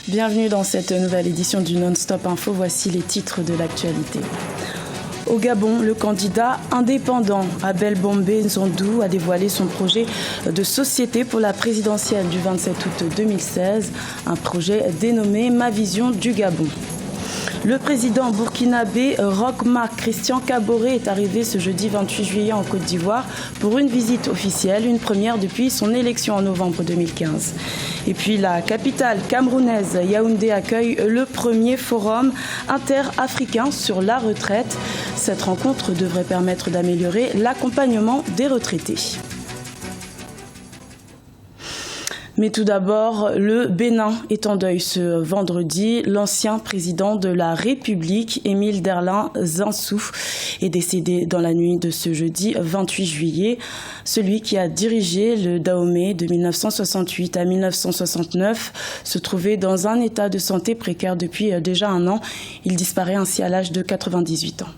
Bienvenue dans cette nouvelle édition du Non-Stop Info. Voici les titres de l'actualité. Au Gabon, le candidat indépendant Abel Bombe Nzondou a dévoilé son projet de société pour la présidentielle du 27 août 2016, un projet dénommé Ma Vision du Gabon. Le président burkinabé Roch Marc Christian Kaboré est arrivé ce jeudi 28 juillet en Côte d'Ivoire pour une visite officielle, une première depuis son élection en novembre 2015. Et puis la capitale camerounaise Yaoundé accueille le premier forum interafricain sur la retraite. Cette rencontre devrait permettre d'améliorer l'accompagnement des retraités. Mais tout d'abord, le Bénin est en deuil ce vendredi. L'ancien président de la République, Émile Derlin Zinsou, est décédé dans la nuit de ce jeudi 28 juillet. Celui qui a dirigé le Dahomey de 1968 à 1969 se trouvait dans un état de santé précaire depuis déjà un an. Il disparaît ainsi à l'âge de 98 ans.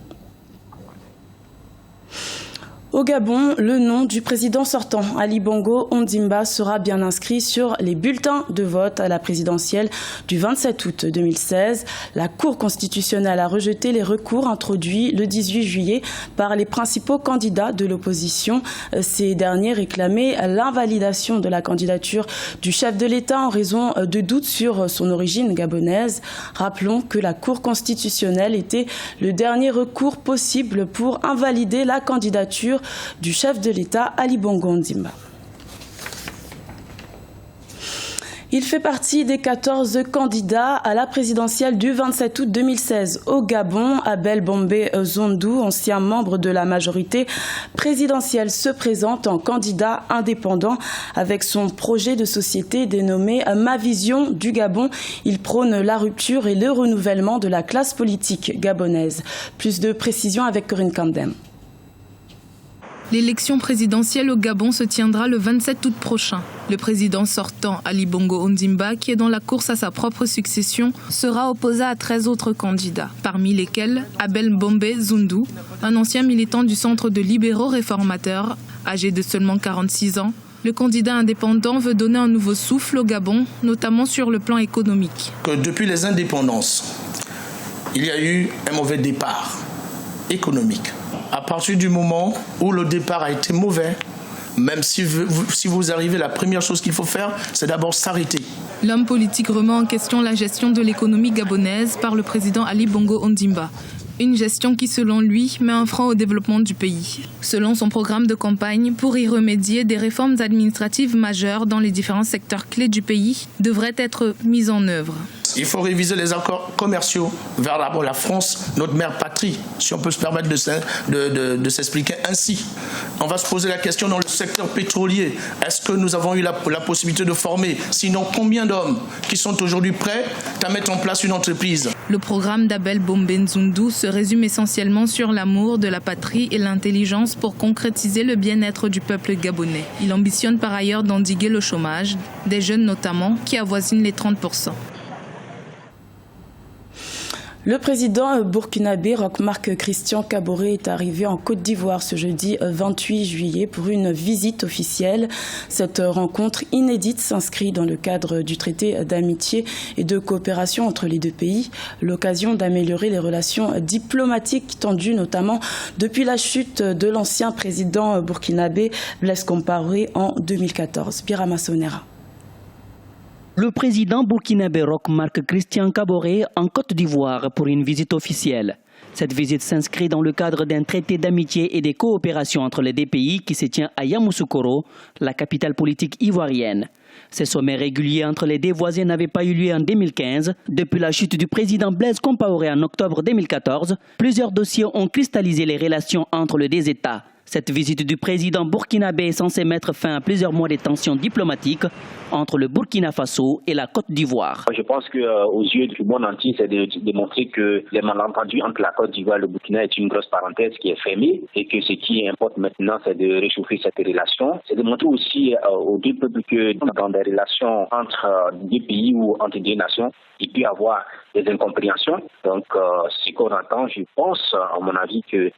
Au Gabon, le nom du président sortant, Ali Bongo Ondimba, sera bien inscrit sur les bulletins de vote à la présidentielle du 27 août 2016. La Cour constitutionnelle a rejeté les recours introduits le 18 juillet par les principaux candidats de l'opposition. Ces derniers réclamaient l'invalidation de la candidature du chef de l'État en raison de doutes sur son origine gabonaise. Rappelons que la Cour constitutionnelle était le dernier recours possible pour invalider la candidature du chef de l'État Ali Bongo Ondimba. Il fait partie des 14 candidats à la présidentielle du 27 août 2016 au Gabon. Abel Bombe Nzondou, ancien membre de la majorité présidentielle, se présente en candidat indépendant avec son projet de société dénommé Ma Vision du Gabon. Il prône la rupture et le renouvellement de la classe politique gabonaise. Plus de précisions avec Corinne Kandem. L'élection présidentielle au Gabon se tiendra le 27 août prochain. Le président sortant, Ali Bongo Ondimba, qui est dans la course à sa propre succession, sera opposé à 13 autres candidats, parmi lesquels Abel Bombe Nzondou, un ancien militant du Centre de libéraux réformateurs, âgé de seulement 46 ans. Le candidat indépendant veut donner un nouveau souffle au Gabon, notamment sur le plan économique. Depuis les indépendances, il y a eu un mauvais départ économique. À partir du moment où le départ a été mauvais, même si vous arrivez, la première chose qu'il faut faire, c'est d'abord s'arrêter. L'homme politique remet en question la gestion de l'économie gabonaise par le président Ali Bongo Ondimba. Une gestion qui, selon lui, met un frein au développement du pays. Selon son programme de campagne, pour y remédier, des réformes administratives majeures dans les différents secteurs clés du pays devraient être mises en œuvre. Il faut réviser les accords commerciaux vers la France, notre mère patrie, si on peut se permettre de s'expliquer ainsi. On va se poser la question dans le secteur pétrolier. Est-ce que nous avons eu la possibilité de former, sinon combien d'hommes qui sont aujourd'hui prêts à mettre en place une entreprise? Le programme d'Abel Bombe Nzondou se résume essentiellement sur l'amour de la patrie et l'intelligence pour concrétiser le bien-être du peuple gabonais. Il ambitionne par ailleurs d'endiguer le chômage, des jeunes notamment, qui avoisinent les 30%. Le président burkinabé Roch Marc Christian Kaboré est arrivé en Côte d'Ivoire ce jeudi 28 juillet pour une visite officielle. Cette rencontre inédite s'inscrit dans le cadre du traité d'amitié et de coopération entre les deux pays, l'occasion d'améliorer les relations diplomatiques tendues notamment depuis la chute de l'ancien président burkinabé Blaise Compaoré en 2014. Birama Sonera. Le président burkinabé Roch Marc Christian Kaboré en Côte d'Ivoire pour une visite officielle. Cette visite s'inscrit dans le cadre d'un traité d'amitié et de coopération entre les deux pays qui se tient à Yamoussoukro, la capitale politique ivoirienne. Ces sommets réguliers entre les deux voisins n'avaient pas eu lieu en 2015. Depuis la chute du président Blaise Compaoré en octobre 2014, plusieurs dossiers ont cristallisé les relations entre les deux États. Cette visite du président burkinabé est censée mettre fin à plusieurs mois de tensions diplomatiques entre le Burkina Faso et la Côte d'Ivoire. Je pense qu'aux yeux du monde entier, c'est de montrer que les malentendus entre la Côte d'Ivoire et le Burkina est une grosse parenthèse qui est fermée et que ce qui importe maintenant, c'est de réchauffer cette relation. C'est de montrer aussi aux deux peuples que dans des relations entre deux pays ou entre deux nations, il peut y avoir des incompréhensions. Donc, ce qu'on entend, je pense, à mon avis, que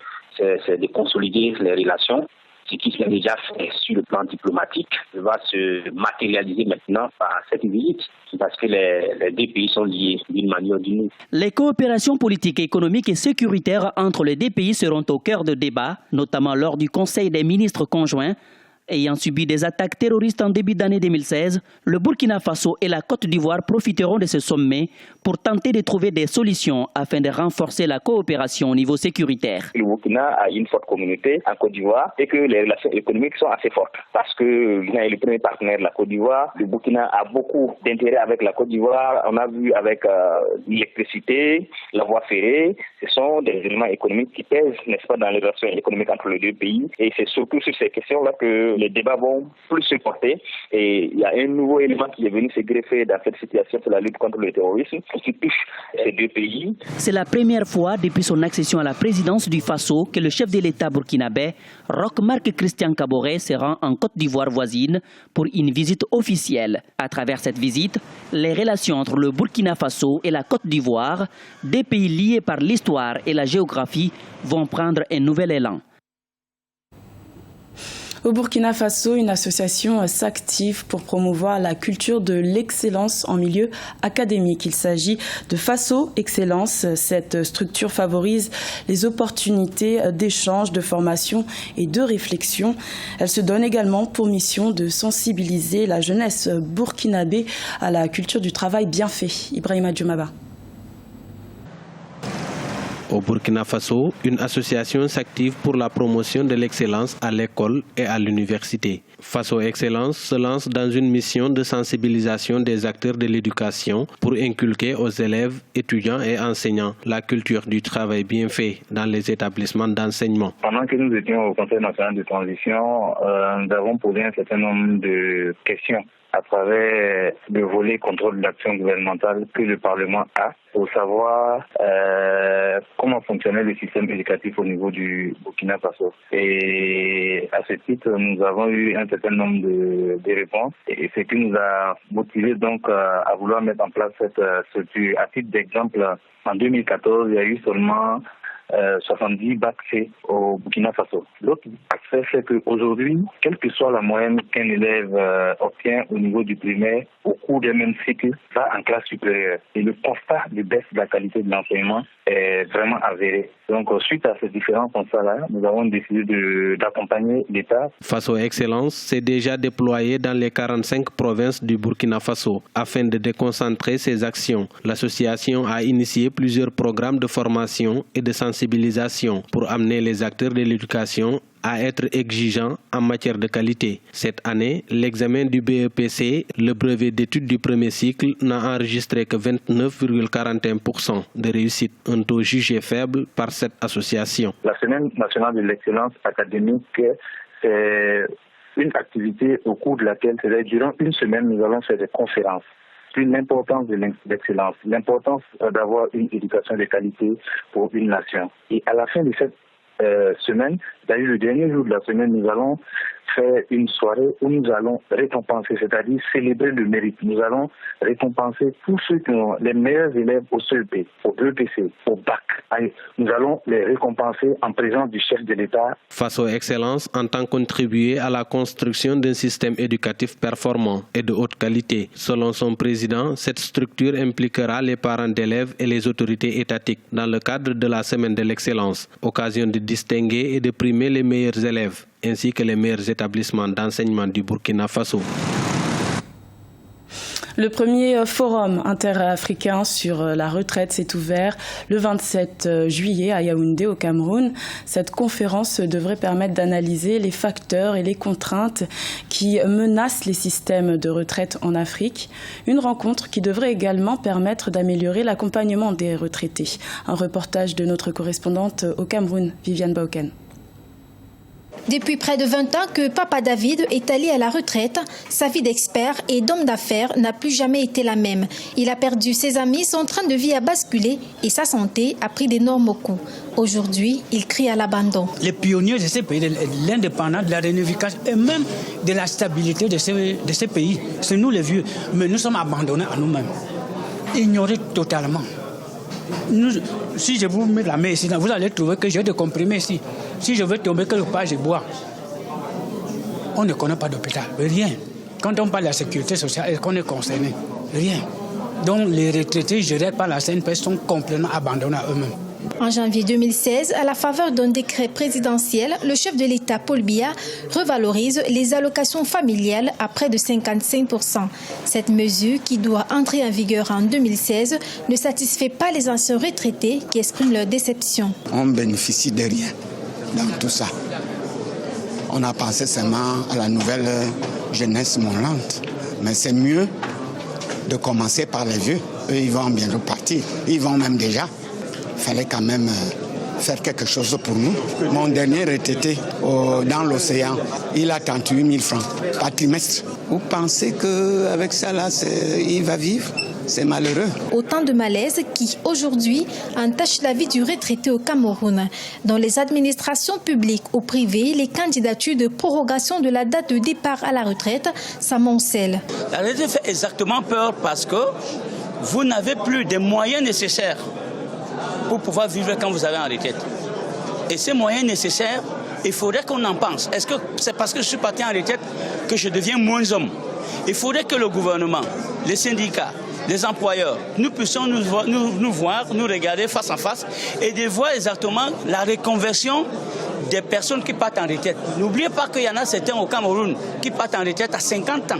c'est de consolider les relations Ce qui s'est déjà fait sur le plan diplomatique va se matérialiser maintenant par cette visite, parce que les deux pays sont liés d'une manière ou d'une autre. Les coopérations politiques, économiques et sécuritaires entre les deux pays seront au cœur de débats, notamment lors du Conseil des ministres conjoints. Ayant subi des attaques terroristes en début d'année 2016, le Burkina Faso et la Côte d'Ivoire profiteront de ce sommet pour tenter de trouver des solutions afin de renforcer la coopération au niveau sécuritaire. Le Burkina a une forte communauté en Côte d'Ivoire et que les relations économiques sont assez fortes parce que le Burkina est le premier partenaire de la Côte d'Ivoire. Le Burkina a beaucoup d'intérêt avec la Côte d'Ivoire. On a vu avec l'électricité, la voie ferrée. Ce sont des éléments économiques qui pèsent, n'est-ce pas, dans les relations économiques entre les deux pays. Et c'est surtout sur ces questions-là que les débats vont plus se porter. Et il y a un nouveau élément qui est venu se greffer dans cette situation, c'est la lutte contre le terrorisme qui touche ces deux pays. C'est la première fois depuis son accession à la présidence du Faso que le chef de l'État burkinabé, Roch Marc Christian Kaboré, se rend en Côte d'Ivoire voisine pour une visite officielle. À travers cette visite, les relations entre le Burkina Faso et la Côte d'Ivoire, deux pays liés par l'histoire et la géographie, vont prendre un nouvel élan. Au Burkina Faso, une association s'active pour promouvoir la culture de l'excellence en milieu académique. Il s'agit de Faso Excellence. Cette structure favorise les opportunités d'échange, de formation et de réflexion. Elle se donne également pour mission de sensibiliser la jeunesse burkinabé à la culture du travail bien fait. Ibrahima Djoumaba. Au Burkina Faso, une association s'active pour la promotion de l'excellence à l'école et à l'université. Faso Excellence se lance dans une mission de sensibilisation des acteurs de l'éducation pour inculquer aux élèves, étudiants et enseignants la culture du travail bien fait dans les établissements d'enseignement. Pendant que nous étions au Conseil national de transition, nous avons posé un certain nombre de questions à travers le volet contrôle de l'action gouvernementale que le Parlement a pour savoir comment fonctionnait le système éducatif au niveau du Burkina Faso. Et à ce titre, nous avons eu un certain nombre de réponses et ce qui nous a motivé donc à vouloir mettre en place cette structure. À titre d'exemple, en 2014, il y a eu seulement 70 bacs C au Burkina Faso. L'autre aspect, c'est qu'aujourd'hui, quelle que soit la moyenne qu'un élève obtient au niveau du primaire, au cours des mêmes cycles, va en classe supérieure. Et le constat de baisse de la qualité de l'enseignement est vraiment avéré. Donc, suite à ces différents constats-là, nous avons décidé d'accompagner l'État. Faso Excellence s'est déjà déployé dans les 45 provinces du Burkina Faso. Afin de déconcentrer ses actions, l'association a initié plusieurs programmes de formation et de sensibilisation pour amener les acteurs de l'éducation à être exigeants en matière de qualité. Cette année, l'examen du BEPC, le brevet d'études du premier cycle, n'a enregistré que 29,41% de réussite, un taux jugé faible par cette association. La Semaine nationale de l'excellence académique, c'est une activité au cours de laquelle, durant une semaine, nous allons faire des conférences sur l'importance de l'excellence, l'importance d'avoir une éducation de qualité pour une nation. Et à la fin de cette semaine, d'ailleurs le dernier jour de la semaine, nous allons faire une soirée où nous allons récompenser, c'est-à-dire célébrer le mérite. Nous allons récompenser tous ceux qui ont les meilleurs élèves au CEP, au BEPC, au BAC. Nous allons les récompenser en présence du chef de l'État. Faso Excellence entend contribuer à la construction d'un système éducatif performant et de haute qualité. Selon son président, cette structure impliquera les parents d'élèves et les autorités étatiques dans le cadre de la Semaine de l'excellence, occasion de distinguer et de primer les meilleurs élèves ainsi que les meilleurs établissements d'enseignement du Burkina Faso. Le premier forum interafricain sur la retraite s'est ouvert le 27 juillet à Yaoundé au Cameroun. Cette conférence devrait permettre d'analyser les facteurs et les contraintes qui menacent les systèmes de retraite en Afrique. Une rencontre qui devrait également permettre d'améliorer l'accompagnement des retraités. Un reportage de notre correspondante au Cameroun, Viviane Bauken. Depuis près de 20 ans que Papa David est allé à la retraite, sa vie d'expert et d'homme d'affaires n'a plus jamais été la même. Il a perdu ses amis, son train de vie a basculé et sa santé a pris d'énormes coups. Aujourd'hui, il crie à l'abandon. Les pionniers de ces pays, l'indépendance, de la réunification et même de la stabilité de ces pays, c'est nous les vieux. Mais nous sommes abandonnés à nous-mêmes, ignorés totalement. Si je vous mets la main ici, vous allez trouver que j'ai des comprimés ici. Si je veux tomber quelque part, je bois. on ne connaît pas d'hôpital, rien. Quand on parle de la sécurité sociale, est-ce qu'on est concerné? Rien. Donc les retraités gérés par la CNPS sont complètement abandonnés à eux-mêmes. En janvier 2016, à la faveur d'un décret présidentiel, le chef de l'État, Paul Biya, revalorise les allocations familiales à près de 55%. Cette mesure, qui doit entrer en vigueur en 2016, ne satisfait pas les anciens retraités qui expriment leur déception. On bénéficie de rien dans tout ça. On a pensé seulement à la nouvelle jeunesse montante. Mais c'est mieux de commencer par les vieux. Eux, ils vont bien repartir. Ils vont même déjà. Il fallait quand même faire quelque chose pour nous. Mon dernier retraité dans l'océan, il a 38 000 francs par trimestre. Vous pensez qu'avec ça, là, il va vivre? C'est malheureux. Autant de malaises qui, aujourd'hui, entachent la vie du retraité au Cameroun. Dans les administrations publiques ou privées, les candidatures de prorogation de la date de départ à la retraite s'amoncellent. La retraite fait exactement peur parce que vous n'avez plus les moyens nécessaires pour pouvoir vivre quand vous avez en retraite. Et ces moyens nécessaires, il faudrait qu'on en pense. Est-ce que c'est parce que je suis parti en retraite que je deviens moins homme? Il faudrait que le gouvernement, les syndicats, les employeurs, nous puissions nous voir, nous regarder face à face et de voir exactement la reconversion des personnes qui partent en retraite. N'oubliez pas qu'il y en a certains au Cameroun qui partent en retraite à 50 ans.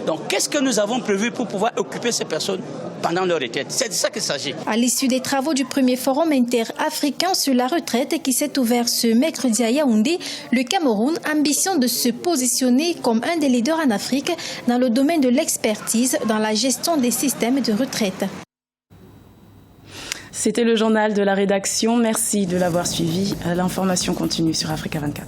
Donc qu'est-ce que nous avons prévu pour pouvoir occuper ces personnes pendant leur retraite? C'est de ça qu'il s'agit. À l'issue des travaux du premier forum interafricain sur la retraite qui s'est ouvert ce mercredi à Yaoundé, le Cameroun ambitionne de se positionner comme un des leaders en Afrique dans le domaine de l'expertise dans la gestion des systèmes de retraite. C'était le journal de la rédaction. Merci de l'avoir suivi. L'information continue sur Africa 24.